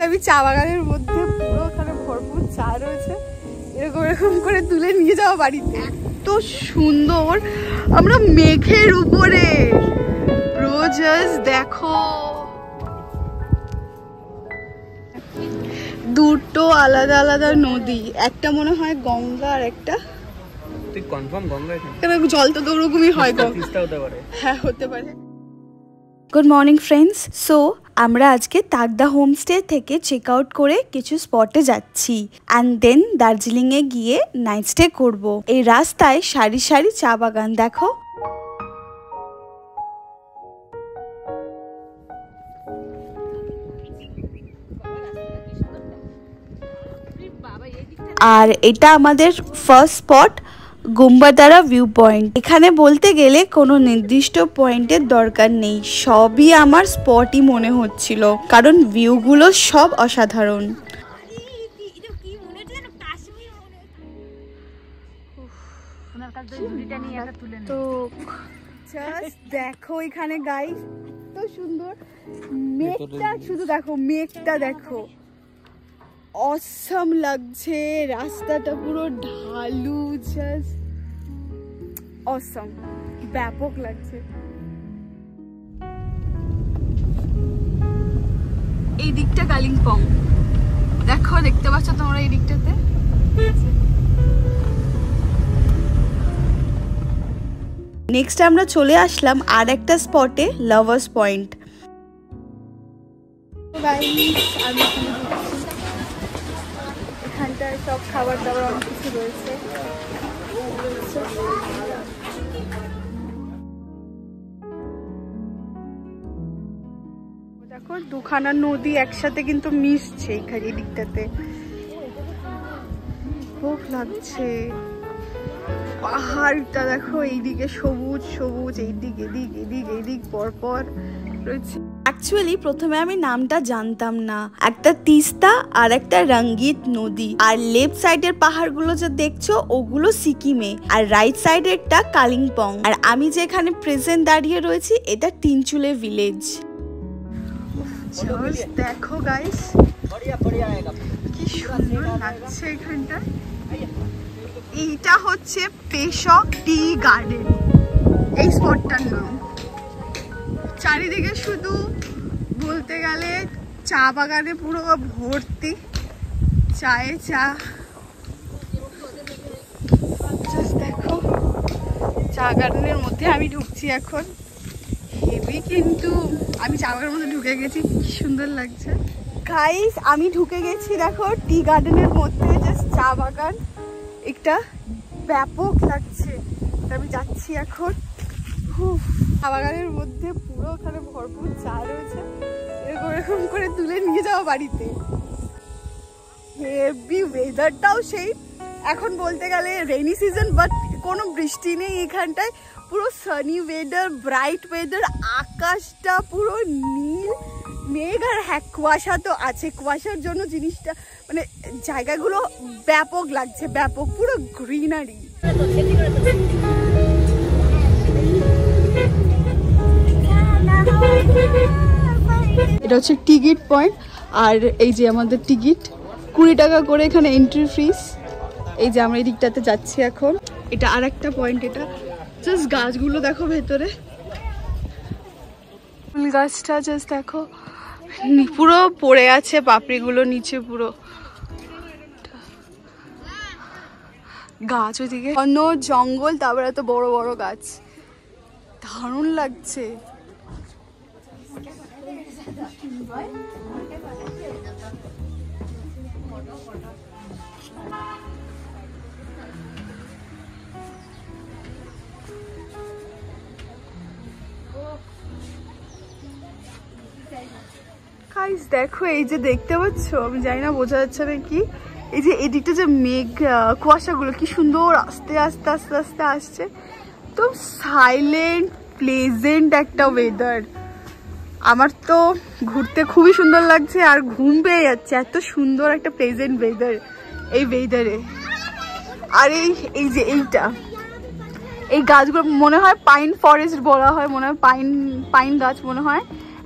আমি চা বাগানের মধ্যে পুরো ওখানে ভরপুর চা রয়েছে, এরকম এরকম করে তুলে নিয়ে যাওয়া বাড়িতে। এত সুন্দর, আমরা মেঘের উপরে। রোজাস দেখো, দুটো আলাদা আলাদা নদী, একটা মনে হয় গঙ্গা আর একটা তুই কনফার্ম গঙ্গা? কেন জল তো ওরকমই হয়, তিস্তা হতে পারে। হ্যাঁ হতে পারে। Good morning friends. সো আমরা আজকে তাকদা হোমস্টে থেকে চেক আউট করে কিছু স্পটে যাচ্ছি অ্যান্ড দেন দার্জিলিংয়ে গিয়ে নাইট স্টে করবো। এই রাস্তায় সারি সারি চা বাগান দেখো। আর এটা আমাদের ফার্স্ট স্পট গুম্বাদারা ভিউ পয়েন্ট। এখানে বলতে গেলে কোনো নির্দিষ্ট পয়েন্টের দরকার নেই, সবই আমার স্পটই মনে হচ্ছিল, কারণ ভিউগুলো সব অসাধারণ। তো জাস্ট দেখো এখানে গাইস, এত সুন্দর মেঘটা, শুধু দেখো মেঘটা দেখো, অসম লাগছে, রাস্তাটা পুরো ঢালু, জাস্ট অসম, ব্যাপক লাগছে। এই দিকটা কালিম্পং দেখো, দেখতে পাচ্ছ তোমরা এই দিকটাতে। নেক্সট আমরা চলে আসলাম আর একটা স্পটে, লাভার্স পয়েন্ট। এখানটায় সব খাবার দাবার অনেক কিছু রয়েছে। দেখো দুখানা নদী একসাথে কিন্তু মিশছে এখানে, এই দিকটাতে খুব লাগছে। পাহাড়টা দেখো, এইদিকে সবুজ সবুজ, এইদিক এদিক এদিক এদিক পরপর রয়েছে। অ্যাকচুয়ালি প্রথমে আমি নামটা জানতাম না, একটা তিস্তা আর একটা রঙ্গিত নদী। আর লেফট সাইডের পাহাড়গুলো যে দেখছো ওগুলো সিকিমে, আর রাইট সাইডেরটা কালিম্পং। আর আমি যেখানে প্রেজেন্ট দাঁড়িয়ে রয়েছি এটা তিনচুলে ভিলেজ। দেখো গাইস কি সুন্দর লাগছে এখানটা। এইটা হচ্ছে পেশক টি গার্ডেন, এই স্পটটার নাম। চারিদিকে শুধু বলতে গেলে চা বাগানে পুরো ভর্তি, চায়ে চা। জাস্ট দেখো চা গার্ডেনের মধ্যে আমি ঢুকছি এখন, হেভি, কিন্তু আমি চা বাগানের মধ্যে ঢুকে গেছি, কি সুন্দর লাগছে গাইস। আমি ঢুকে গেছি দেখো টি গার্ডেনের মধ্যে, জাস্ট চা বাগান, একটা ব্যাপক লাগছে। আমি যাচ্ছি এখন, চা বাগানের মধ্যে পুরো ওখানে ভরপুর চা রয়েছে, এরকম এরকম করে তুলে নিয়ে যাওয়া বাড়িতে। হেভি ওয়েদারটাও সেই, এখন বলতে গেলে রেইনি সিজন, বাট কোনো বৃষ্টি নেই এখানটায়, পুরো সানি ওয়েদার, ব্রাইট ওয়েদার, আকাশটা পুরো নীল, মেঘ আর হ্যাঁ কুয়াশা তো আছে, কুয়াশার জন্য জিনিসটা মানে জায়গাগুলো ব্যাপক লাগছে, ব্যাপক পুরো গ্রিনারি। এটা হচ্ছে টিকিট পয়েন্ট, আর এই যে আমাদের টিকিট 20 টাকা করে এখানে এন্ট্রি ফিস। এই যে আমরা এই দিকটাতে যাচ্ছি এখন, এটা আর একটা পয়েন্ট। এটা জাস্ট গাছগুলো দেখো ভেতরে, ফুল গাছটা জাস্ট দেখো পুরো পড়ে আছে, পাপড়িগুলো নিচে পুরো গাছ, ওইদিকে অন্য জঙ্গল, তারপরে এত বড় বড় গাছ, দারুণ লাগছে। গাইস দেখো, এই যে দেখতে পাচ্ছ, আমি জানি না বোঝা যাচ্ছে নাকি, এই যে এদিকটা যে মেঘ কুয়াশাগুলো কি সুন্দর আস্তে আস্তে আস্তে আস্তে আসছে, তো সাইলেন্ট প্লেজেন্ট একটা ওয়েদার। আমার তো ঘুরতে খুবই সুন্দর লাগছে, আর ঘুম পেয়ে যাচ্ছে, এত সুন্দর একটা প্লেজেন্ট ওয়েদার এই ওয়েদারে। আর এই যে এই গাছগুলো মনে হয় পাইন ফরেস্ট বলা হয়, মনে হয় পাইন গাছ মনে হয়।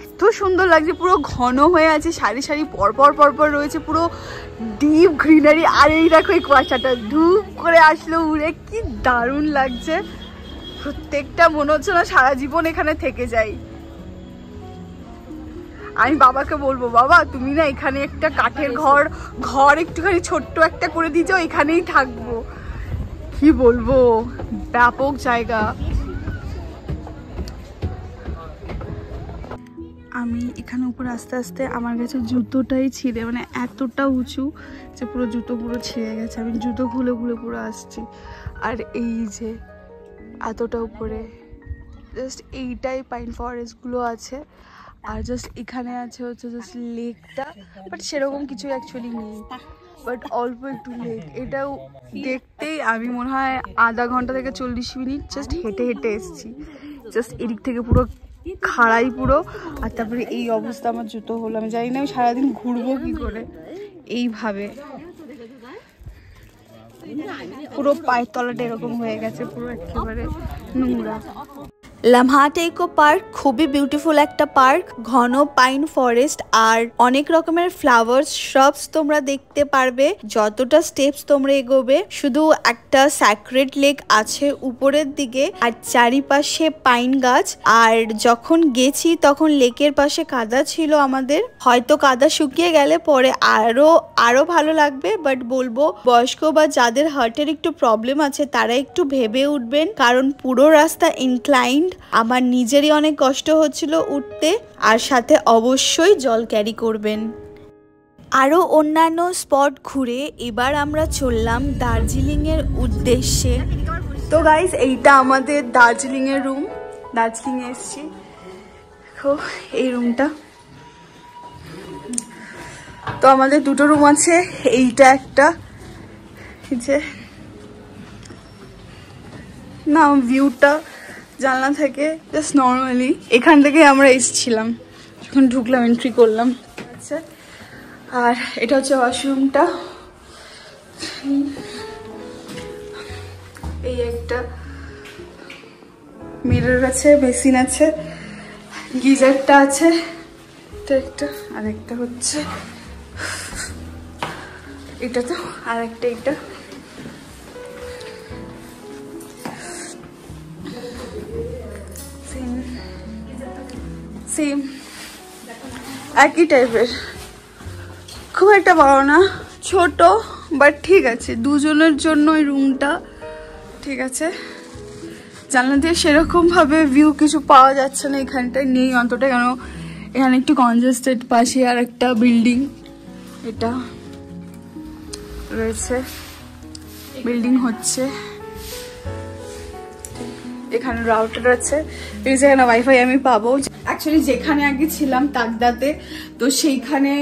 এত সুন্দর লাগছে, পুরো ঘন হয়ে আছে, সারি সারি পরপর পরপর রয়েছে, পুরো ডিপ গ্রিনারি। আর এই দেখো এই কুয়াশাটা ধূপ করে আসলো উড়ে, কি দারুণ লাগছে। প্রত্যেকটা মনে হচ্ছে না সারা জীবন এখানে থেকে যাই। আমি বাবাকে বলবো, বাবা তুমি না এখানে একটা কাঠের ঘর একটুখানি ছোট্ট একটা করে দিয়েছো, এখানেই থাকবো। কি বলবো, ব্যাপক জায়গা। আমি এখানে উপরে আস্তে আস্তে আমার কাছে জুতোটাই ছিঁড়ে, মানে এতটা উঁচু যে পুরো জুতো পুরো ছিঁড়ে গেছে। আমি জুতো খুলে খুলে পুরো আসছি। আর এই যে এতটা উপরে জাস্ট এইটাই পাইন ফরেস্টগুলো আছে। আর জাস্ট এখানে আছে হচ্ছে জাস্ট লেকটা, বাট সেরকম কিছু অ্যাকচুয়ালি নেই, বাট অল্প একটু লেক। এটাও দেখতেই আমি মনে হয় আধা ঘন্টা থেকে 40 মিনিট জাস্ট হেঁটে হেঁটে এসেছি। জাস্ট এদিক থেকে পুরো খাড়াই পুরো। আর তারপরে এই অবস্থা আমার জুতো হলো। আমি জানি না আমি সারাদিন ঘুরবো কি করে এইভাবে। পুরো পায়ের তলাটা এরকম হয়ে গেছে, পুরো একেবারে নোংরা। লামহাট ইকো পার্ক খুবই বিউটিফুল একটা পার্ক, ঘন পাইন ফরেস্ট আর অনেক রকমের ফ্লাওয়ার্স শ্রাবস তোমরা দেখতে পারবে যতটা স্টেপস তোমরা এগোবে। শুধু একটা স্যাক্রেড লেক আছে উপরের দিকে আর চারিপাশে পাইন গাছ। আর যখন গেছি তখন লেকের পাশে কাদা ছিল আমাদের, হয়তো কাদা শুকিয়ে গেলে পরে আরো ভালো লাগবে, বাট বলবো বয়স্ক বা যাদের হার্টের একটু প্রবলেম আছে তারা একটু ভেবে উঠবেন, কারণ পুরো রাস্তা ইনক্লাইন্ড। আমার নিজেরই অনেক কষ্ট হচ্ছিল উঠতে। আর সাথে অবশ্যই জল ক্যারি করবেন। আরও অন্যান্য স্পট ঘুরে এবার আমরা চললাম দার্জিলিংয়ের উদ্দেশ্যে। তো গাইস এইটা আমাদের দার্জিলিংয়ের রুম। দার্জিলিংয়ে এসেছি, দেখো এই রুমটা। তো আমাদের দুটো রুম আছে, এইটা একটা, এই যে না ভিউটা জানলা থেকে জাস্ট নর্মালি এখান থেকে আমরা এসেছিলাম যখন ঢুকলাম, এন্ট্রি করলাম। আচ্ছা, আর এটা হচ্ছে ওয়াশরুমটা। এই একটা মিরর আছে, বেসিন আছে, গিজারটা আছে, এটা একটা। আর একটা হচ্ছে এটা, তো আর একটা এটা। সেম একই টাইপের, খুব একটা বড় না, ছোট, বাট ঠিক আছে দুজনের জন্য এই রুমটা ঠিক আছে। জানলা দিয়ে সেরকম ভাবে ভিউ কিছু পাওয়া যাচ্ছে না, এখানটায় নেই অন্তটা, কেন এখানে একটু কনজেস্টেড। পাশে আর একটা বিল্ডিং এটা রয়েছে, বিল্ডিং হচ্ছে। এখানে রাউটার আছে, এখানে ওয়াইফাই আমি পাবো। অ্যাকচুয়ালি যেখানে আগে ছিলাম তাকদাতে, তো সেইখানে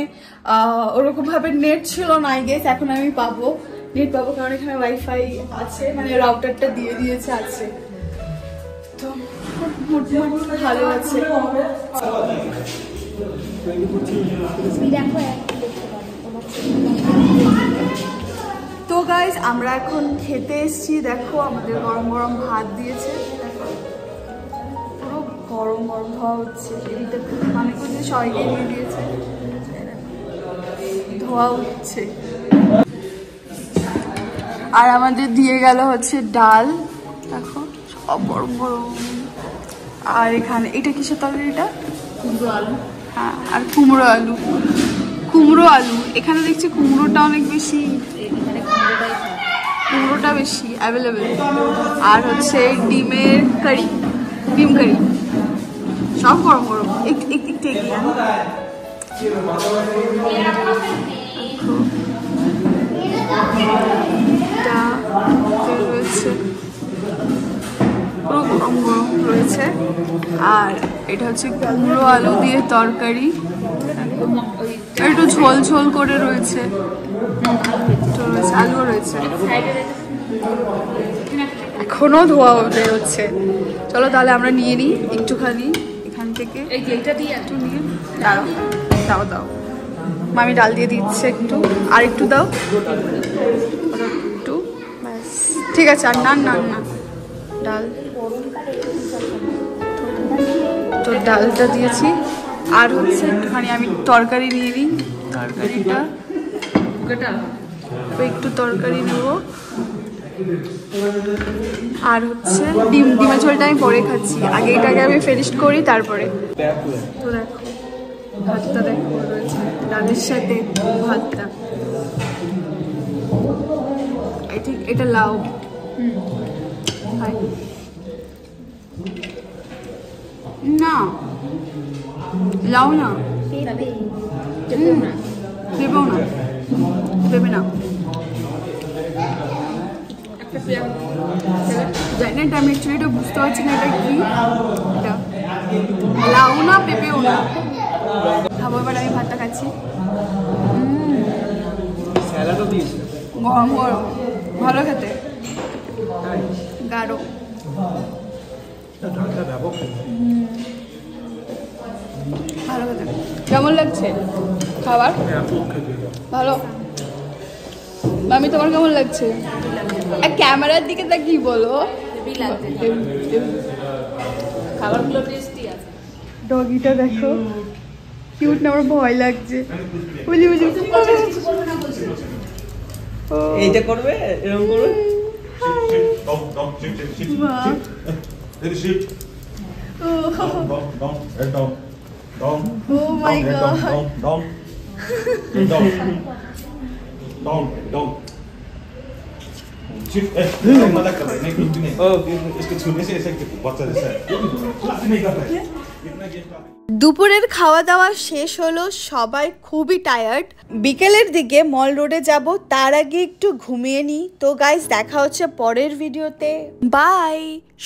ওরকম ভাবে নেট ছিল না, আই গেস এখন আমি পাবো, নেট পাবো, কারণ এখানে ওয়াইফাই আছে, মানে রাউটারটা দিয়ে দিয়েছে আছে। তো মোটামুটি ভালো আছে। তো গাইজ আমরা এখন খেতে এসেছি। দেখো আমাদের গরম গরম ভাত দিয়েছে, পুরো গরম গরম ধোয়া হচ্ছে। এদিকটা মানে করে সবাইকে নিয়ে দিয়েছে, ধোয়া হচ্ছে। আর আমাদের দিয়ে গেল হচ্ছে ডাল, দেখো সব গরম গরম। আর এখানে এটা কিসের তরকারি? এটা কুমড়ো আলু। হ্যাঁ, আর কুমড়ো আলু, কুমড়ো আলু। এখানে দেখছি কুমড়োটা অনেক বেশি, কুমড়োটা বেশি অ্যাভেলেবেল। আর হচ্ছে ডিমের কারি, ডিম কারি, সব গরম গরম। একটু এগিয়ে রয়েছে, পুরো গরম গরম রয়েছে। আর এটা হচ্ছে কুমড়ো আলু দিয়ে তরকারি, একটু ঝোল ঝোল করে রয়েছে, আলুও রয়েছে, এখনো ধোয়া হচ্ছে। চলো তাহলে আমরা নিয়ে নিই একটুখানি এখান থেকে, একটু নিয়ে দাও দাও। মামি ডাল দিয়ে দিচ্ছে একটু, আর একটু দাও একটু, ব্যাস ঠিক আছে। আর না না না ডাল, তো ডালটা দিয়েছি। আর হচ্ছে একটুখানি আমি তরকারি নিয়ে নিই, তরকারিটা একটু তরকারি নেব। আর হচ্ছে ডিমের ঝোলটা আমি পরে খাচ্ছি, আগে এটাকে আমি ফিনিশ করি তারপরে। তো দেখো ভাতটা দেখো রয়েছে ডালের সাথে ভাতটা, আই থিঙ্ক এটা লাউ। না লাউ না, দেবেও না, দেবে না, জানি না, আমি অ্যাকচুয়ালি এটা বুঝতে পারছি না এটা কি, এটা লাউ না পেঁপেও না। খাবো এবার, আমি ভাতটা খাচ্ছি। স্যালাডও দিয়েছে, গরম গরম, ভালো খেতে, গাঢ়। ভালো খেতে। কেমন লাগছে খাবার? ভালো। মামি তোমার কেমন লাগছে? ক্যামেরার দিকে তা কি বলো? খাবারগুলো টেস্টি আছে। ডগিটা দেখো কিউট না, আমার ভয় লাগছে। বুঝি বুঝি, এইটা করবে, এরকম করবে। Oh my god. দুপুরের খাওয়া দাওয়া শেষ হলো, সবাই খুবই টায়ার্ড। বিকেলের দিকে মল রোডে যাব, তার আগে একটু ঘুমিয়ে নিই। তো গাইস দেখা হচ্ছে পরের ভিডিওতে, বাই।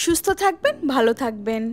সুস্থ থাকবেন, ভালো থাকবেন।